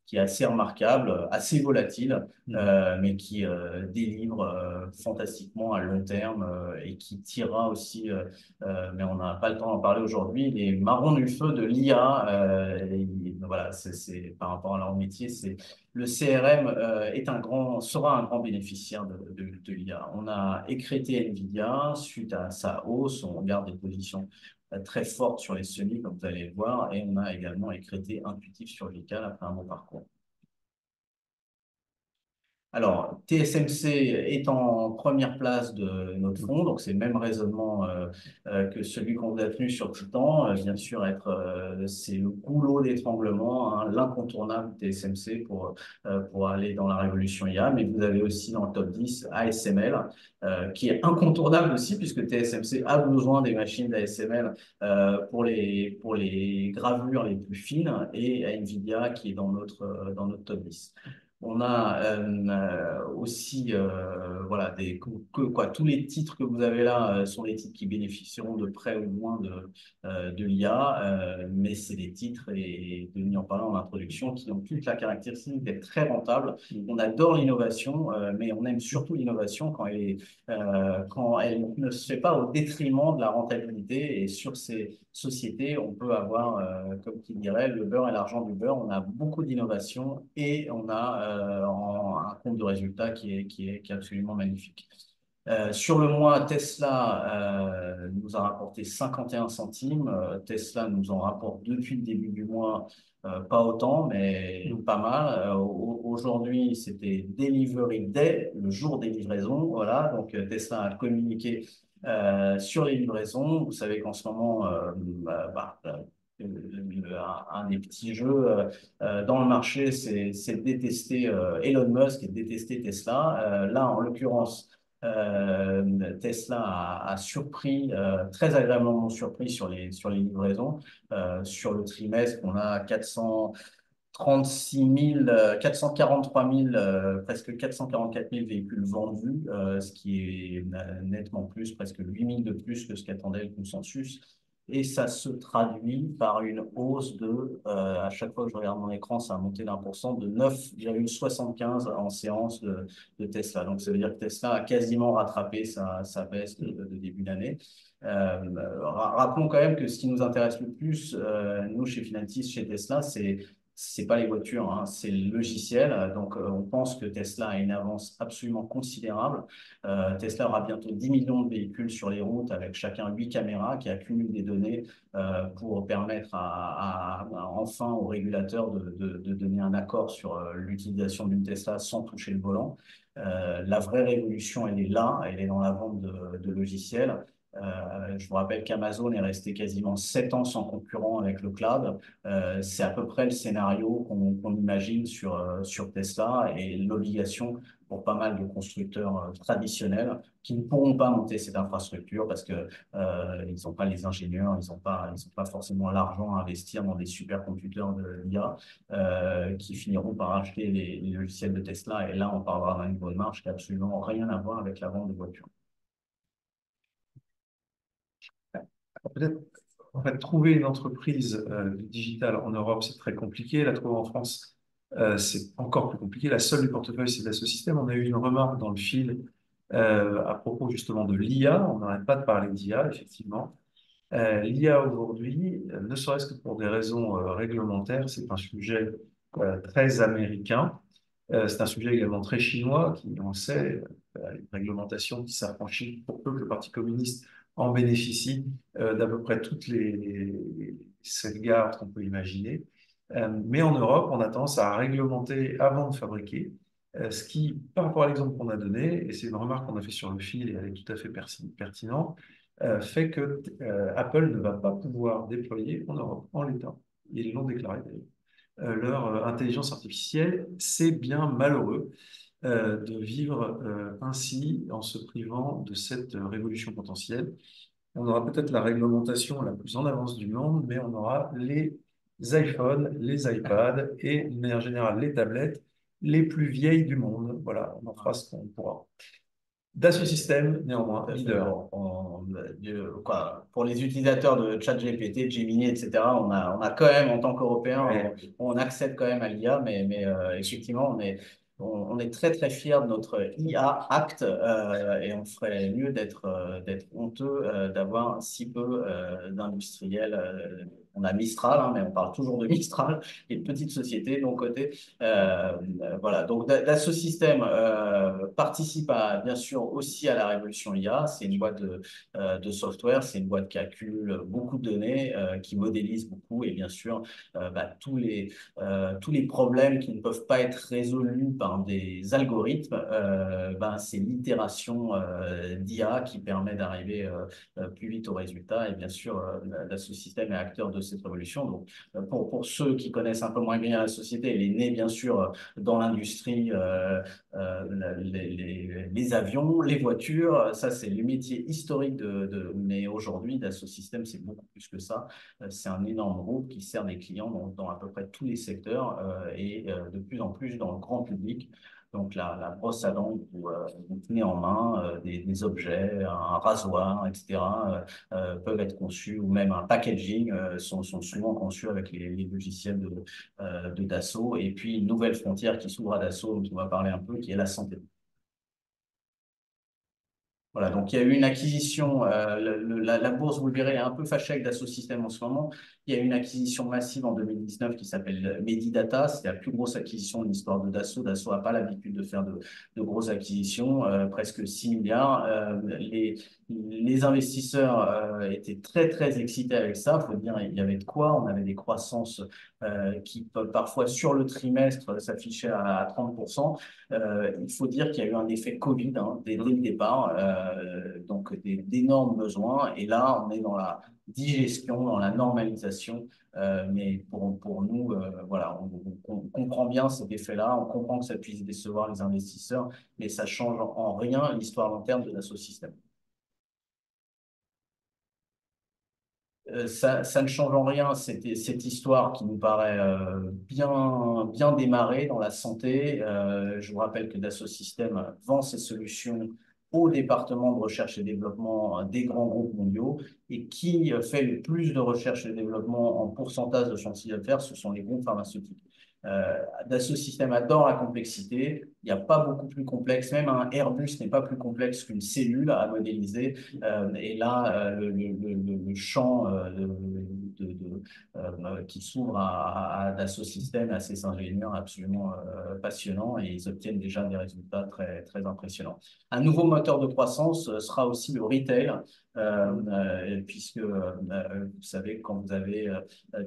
qui est assez remarquable, assez volatile, mais qui délivre fantastiquement à long terme et qui tirera aussi, mais on n'a pas le temps d'en parler aujourd'hui, les marrons du feu de l'IA. Voilà, par rapport à leur métier, le CRM sera un grand bénéficiaire de l'IA. On a écrété Nvidia suite à sa hausse, on garde des positions très fortes sur les semis, comme vous allez le voir, et on a également écrété Intuitif sur Vical après un bon parcours. Alors, TSMC est en première place de notre fonds, donc c'est le même raisonnement que celui qu'on a tenu sur Titan. Bien sûr, c'est le goulot d'étranglement, hein, l'incontournable TSMC pour aller dans la révolution IA. Mais vous avez aussi dans le top 10 ASML, qui est incontournable aussi, puisque TSMC a besoin des machines d'ASML pour les gravures les plus fines, et Nvidia qui est dans notre top 10. On a aussi, voilà, tous les titres que vous avez là sont des titres qui bénéficieront de près ou de loin de l'IA, mais c'est des titres, et Denis en parlait en introduction, qui ont toute la caractéristique d'être très rentables. On adore l'innovation, mais on aime surtout l'innovation quand elle ne se fait pas au détriment de la rentabilité. Et sur ces sociétés, on peut avoir, comme qui dirait, le beurre et l'argent du beurre. On a beaucoup d'innovation et on a un compte de résultats qui est absolument magnifique. Sur le mois, Tesla nous a rapporté 51 centimes. Tesla nous en rapporte depuis le début du mois, pas autant, mais pas mal. Aujourd'hui, c'était Delivery Day, le jour des livraisons. Voilà, donc Tesla a communiqué sur les livraisons. Vous savez qu'en ce moment, un des petits jeux dans le marché, c'est de détester Elon Musk et de détester Tesla. Là, en l'occurrence, Tesla a surpris, très agréablement surpris sur les livraisons. Sur le trimestre, on a 436 000, 443 000, presque 444 000 véhicules vendus, ce qui est nettement plus, presque 8 000 de plus que ce qu'attendait le consensus. Et ça se traduit par une hausse à chaque fois que je regarde mon écran, ça a monté d'1%, de 9,75 en séance de Tesla. Donc, ça veut dire que Tesla a quasiment rattrapé sa baisse de début d'année. Rappelons quand même que ce qui nous intéresse le plus, nous, chez Finantis, chez Tesla, c'est pas les voitures, hein, c'est le logiciel. Donc, on pense que Tesla a une avance absolument considérable. Tesla aura bientôt 10 millions de véhicules sur les routes avec chacun 8 caméras qui accumulent des données pour permettre enfin aux régulateurs de donner un accord sur l'utilisation d'une Tesla sans toucher le volant. La vraie révolution, elle est là, elle est dans la vente de logiciels. Je vous rappelle qu'Amazon est resté quasiment 7 ans sans concurrent avec le cloud. C'est à peu près le scénario qu'on imagine sur Tesla, et l'obligation pour pas mal de constructeurs traditionnels qui ne pourront pas monter cette infrastructure parce que ils n'ont pas les ingénieurs, ils n'ont pas forcément l'argent à investir dans des supercomputers de l'IA qui finiront par acheter les logiciels de Tesla. Et là, on parlera d'un niveau de marge qui n'a absolument rien à voir avec la vente de voitures. Peut-être, en fait, trouver une entreprise digitale en Europe, c'est très compliqué. La trouver en France, c'est encore plus compliqué. La seule du portefeuille, c'est Dassault Systèmes. On a eu une remarque dans le fil à propos justement de l'IA. On n'arrête pas de parler d'IA, effectivement. L'IA aujourd'hui, ne serait-ce que pour des raisons réglementaires, c'est un sujet très américain. C'est un sujet également très chinois, qui, on le sait, une réglementation qui s'affranchit pour peu que le Parti communiste en bénéficie d'à peu près toutes les sauvegardes qu'on peut imaginer. Mais en Europe, on a tendance à réglementer avant de fabriquer, ce qui, par rapport à l'exemple qu'on a donné, et c'est une remarque qu'on a fait sur le fil et elle est tout à fait pertinente, fait que Apple ne va pas pouvoir déployer en Europe, en l'état. Ils l'ont déclaré d'ailleurs. Leur intelligence artificielle, c'est bien malheureux de vivre ainsi en se privant de cette révolution potentielle. On aura peut-être la réglementation la plus en avance du monde, mais on aura les iPhones, les iPads et, de manière générale, les tablettes les plus vieilles du monde. Voilà, on en fera ce qu'on pourra. Dassault Systèmes, néanmoins, Tout à fait. leader. Bon, quoi, pour les utilisateurs de ChatGPT, Gemini, etc., on a quand même, en tant qu'Européens, Ouais. on accède quand même à l'IA, mais effectivement, on est très, très fiers de notre IA Act et on ferait mieux d'être honteux d'avoir si peu d'industriels. On a Mistral, hein, mais on parle toujours de Mistral, qui est une petite société de mon côté. Voilà, donc Dassault Systèmes participe bien sûr aussi à la révolution IA. C'est une boîte de software, c'est une boîte qui accumule beaucoup de données, qui modélise beaucoup et bien sûr tous les problèmes qui ne peuvent pas être résolus par des algorithmes, c'est l'itération d'IA qui permet d'arriver plus vite au résultat. Et bien sûr, Dassault Systèmes est acteur de cette révolution. Donc, pour ceux qui connaissent un peu moins bien la société, elle est née bien sûr dans l'industrie, les avions, les voitures. Ça, c'est le métier historique mais aujourd'hui, Dassault Systèmes, c'est beaucoup plus que ça. C'est un énorme groupe qui sert des clients dans à peu près tous les secteurs et de plus en plus dans le grand public. Donc, la brosse à dents, vous tenez en main des objets, un rasoir, etc., peuvent être conçus, ou même un packaging, sont souvent conçus avec les logiciels de Dassault. Et puis, une nouvelle frontière qui s'ouvre à Dassault, dont on va parler un peu, qui est la santé. Voilà, donc il y a eu une acquisition, la bourse, vous le verrez, est un peu fâchée avec Dassault Systèmes en ce moment. Il y a eu une acquisition massive en 2019 qui s'appelle Medidata. C'est la plus grosse acquisition de l'histoire de Dassault. Dassault n'a pas l'habitude de faire de grosses acquisitions, presque 6 milliards. Les investisseurs étaient très, très excités avec ça. Il faut dire, il y avait de quoi. On avait des croissances qui peuvent parfois, sur le trimestre, s'afficher à 30%. Il faut dire qu'il y a eu un effet Covid hein, dès le départ, donc d'énormes besoins. Et là, on est dans la digestion, dans la normalisation. Mais pour nous, voilà, on comprend bien cet effet-là, on comprend que ça puisse décevoir les investisseurs, mais ça change en rien l'histoire long terme de l'écosystème. Ça ne change en rien cette histoire qui nous paraît bien démarrée dans la santé. Je vous rappelle que Dassault Systèmes vend ses solutions au département de recherche et développement des grands groupes mondiaux et qui fait le plus de recherche et développement en pourcentage de son chiffre d'affaires, ce sont les groupes pharmaceutiques. Dassault Systèmes adore la complexité. Il n'y a pas beaucoup plus complexe. Même un Airbus n'est pas plus complexe qu'une cellule à modéliser. Et là, le champ qui s'ouvre à Dassault Systèmes, à ces ingénieurs, absolument passionnant et ils obtiennent déjà des résultats très, très impressionnants. Un nouveau moteur de croissance sera aussi le retail, puisque vous savez, quand vous avez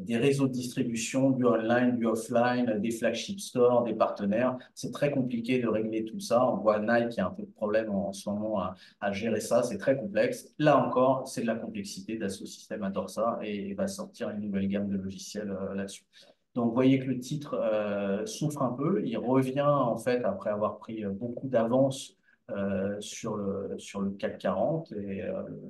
des réseaux de distribution, du online, du offline, des flagship stores, des partenaires, c'est très compliqué de régler tout ça. On voit Nike qui a un peu de problème en ce moment à gérer ça, c'est très complexe. Là encore, c'est de la complexité. Dassault Systèmes adore ça et va sortir une nouvelle gamme de logiciels là-dessus. Donc, vous voyez que le titre souffre un peu. Il revient, en fait, après avoir pris beaucoup d'avance sur le CAC 40 et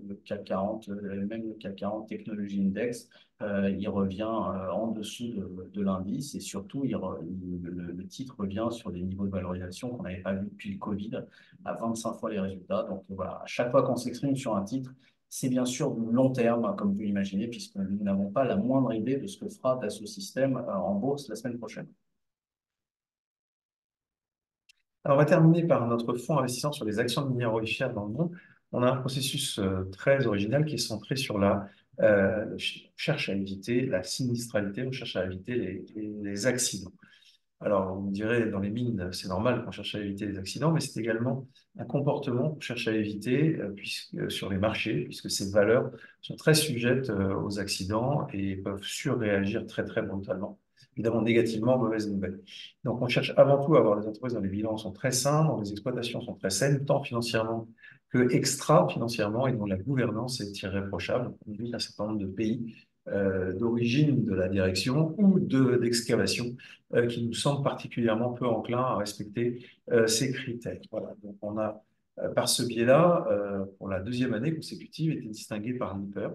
le CAC 40, même le CAC 40 Technology Index, il revient en dessous de l'indice et surtout, le titre revient sur des niveaux de valorisation qu'on n'avait pas vu depuis le Covid à 25 fois les résultats. Donc voilà, à chaque fois qu'on s'exprime sur un titre, c'est bien sûr du long terme, hein, comme vous l'imaginez, puisque nous n'avons pas la moindre idée de ce que fera Dassault Systèmes en bourse la semaine prochaine. Alors, on va terminer par notre fonds investissant sur les actions de minéraux dans le monde. On a un processus très original qui est centré sur la recherche à éviter la sinistralité, recherche à éviter les accidents. Alors, vous me direz, dans les mines, c'est normal qu'on cherche à éviter les accidents, mais c'est également un comportement qu'on cherche à éviter sur les marchés, puisque ces valeurs sont très sujettes aux accidents et peuvent surréagir très, très brutalement. Évidemment, négativement, mauvaise nouvelle. Donc, on cherche avant tout à avoir des entreprises dont les bilans sont très sains, dont les exploitations sont très saines, tant financièrement que extra-financièrement, et dont la gouvernance est irréprochable. On vit un certain nombre de pays d'origine de la direction ou d'excavation qui nous semblent particulièrement peu enclins à respecter ces critères. Voilà. Donc, on a, par ce biais-là, pour la deuxième année consécutive, été distingué par Lipper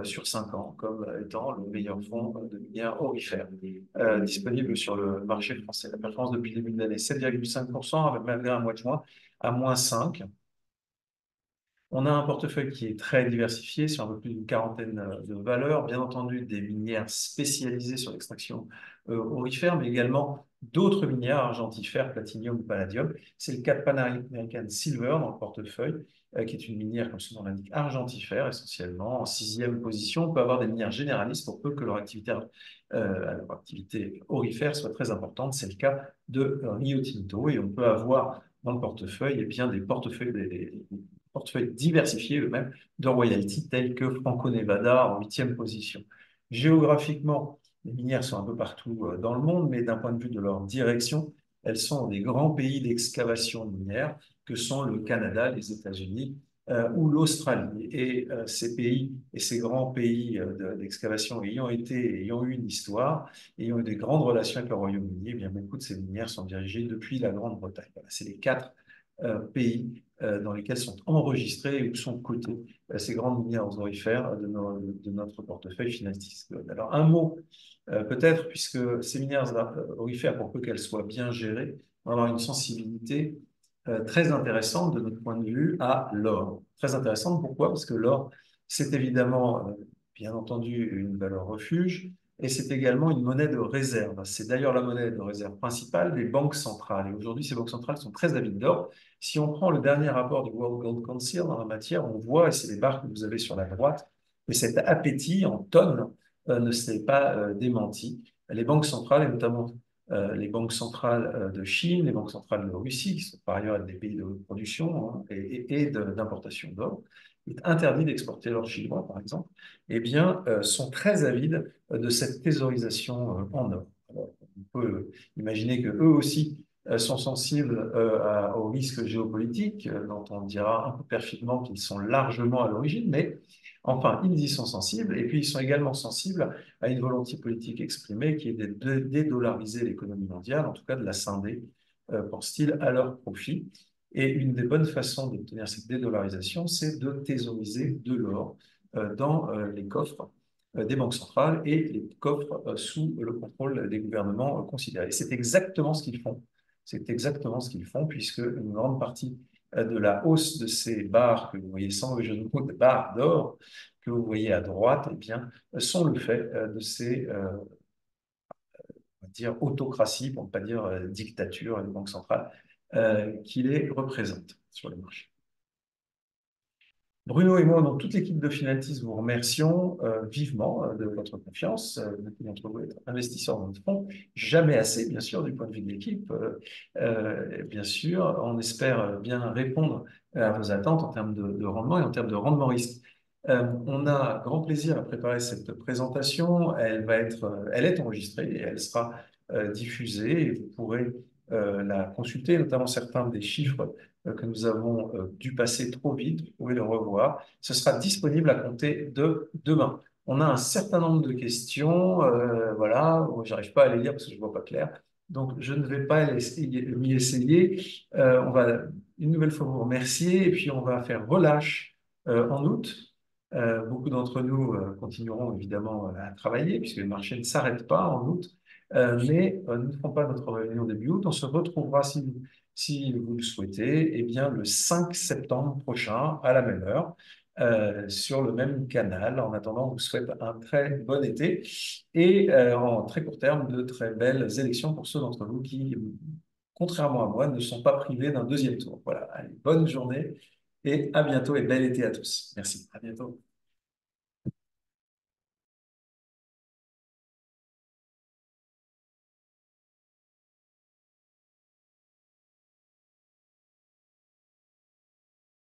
sur 5 ans comme étant le meilleur fonds de minières aurifères disponible sur le marché français. La performance depuis le début de l'année, 7,5%, avec malgré un mois de juin à -5%. On a un portefeuille qui est très diversifié sur un peu plus d'une quarantaine de valeurs, bien entendu des minières spécialisées sur l'extraction aurifère, mais également d'autres minières, argentifères, platinium, palladium. C'est le cas de Pan American Silver dans le portefeuille, qui est une minière, comme son nom l'indique, argentifère essentiellement. En sixième position, on peut avoir des minières généralistes pour peu que leur activité aurifère soit très importante. C'est le cas de Rio Tinto et on peut avoir dans le portefeuille bien des portefeuilles diversifiés eux-mêmes de royalties tels que Franco-Nevada en huitième position. Géographiquement, les minières sont un peu partout dans le monde, mais d'un point de vue de leur direction, elles sont dans des grands pays d'excavation minière que sont le Canada, les États-Unis ou l'Australie. Et ces pays et ces grands pays d'excavation ayant eu une histoire, ayant eu des grandes relations avec le Royaume-Uni, eh bien beaucoup de ces minières sont dirigées depuis la Grande-Bretagne. Voilà, c'est les quatre pays dans lesquels sont enregistrés ou sont cotés ces grandes minières aurifères de notre portefeuille Finaltis. Alors, un mot peut-être, puisque ces minières aurifères, pour peu qu'elles soient bien gérées, vont avoir une sensibilité très intéressante de notre point de vue à l'or. Très intéressante, pourquoi? Parce que l'or, c'est évidemment, bien entendu, une valeur refuge, et c'est également une monnaie de réserve. C'est d'ailleurs la monnaie de réserve principale des banques centrales. Et aujourd'hui, ces banques centrales sont très avides d'or. Si on prend le dernier rapport du World Gold Council dans la matière, on voit, et c'est les barres que vous avez sur la droite, que cet appétit en tonnes ne s'est pas démenti. Les banques centrales, et notamment les banques centrales de Chine, les banques centrales de Russie, qui sont par ailleurs des pays de production hein, et d'importation d'or, est interdit d'exporter l'or chinois, par exemple, eh bien, sont très avides de cette thésaurisation en or. Alors, on peut imaginer que eux aussi sont sensibles aux risques géopolitiques, dont on dira un peu perfidement qu'ils sont largement à l'origine, mais enfin, ils y sont sensibles, et puis ils sont également sensibles à une volonté politique exprimée qui est de dédollariser l'économie mondiale, en tout cas de la scinder, pense-t-il, à leur profit. Et une des bonnes façons d'obtenir cette dédollarisation, c'est de thésauriser de l'or dans les coffres des banques centrales et les coffres sous le contrôle des gouvernements considérés. C'est exactement ce qu'ils font. C'est exactement ce qu'ils font, puisque une grande partie de la hausse de ces barres que vous voyez sans le jeu de mots, de barres d'or que vous voyez à droite, eh bien, sont le fait de ces on va dire autocraties, pour ne pas dire dictature des banques centrales, qui les représentent sur les marchés. Bruno et moi, donc toute l'équipe de Finaltis, vous remercions vivement de votre confiance. Beaucoup d'entre vous êtes investisseurs dans notre fonds, jamais assez, bien sûr, du point de vue de l'équipe. Bien sûr, on espère bien répondre à vos attentes en termes de rendement et en termes de rendement risque. On a grand plaisir à préparer cette présentation. Elle est enregistrée et elle sera diffusée et vous pourrez la consulter, notamment certains des chiffres que nous avons dû passer trop vite. Vous pouvez le revoir. Ce sera disponible à compter de demain. On a un certain nombre de questions. Voilà, j'arrive pas à les lire parce que je vois pas clair. Donc, je ne vais pas m'y essayer. On va une nouvelle fois vous remercier et puis on va faire relâche en août. Beaucoup d'entre nous continueront évidemment à travailler puisque le marché ne s'arrête pas en août, mais nous ne ferons pas notre réunion début août. On se retrouvera si vous le souhaitez, eh bien, le 5 septembre prochain à la même heure sur le même canal. En attendant, on vous souhaite un très bon été et en très court terme de très belles élections pour ceux d'entre vous qui, contrairement à moi, ne sont pas privés d'un deuxième tour. Voilà, allez, bonne journée et à bientôt et bel été à tous. Merci. À bientôt.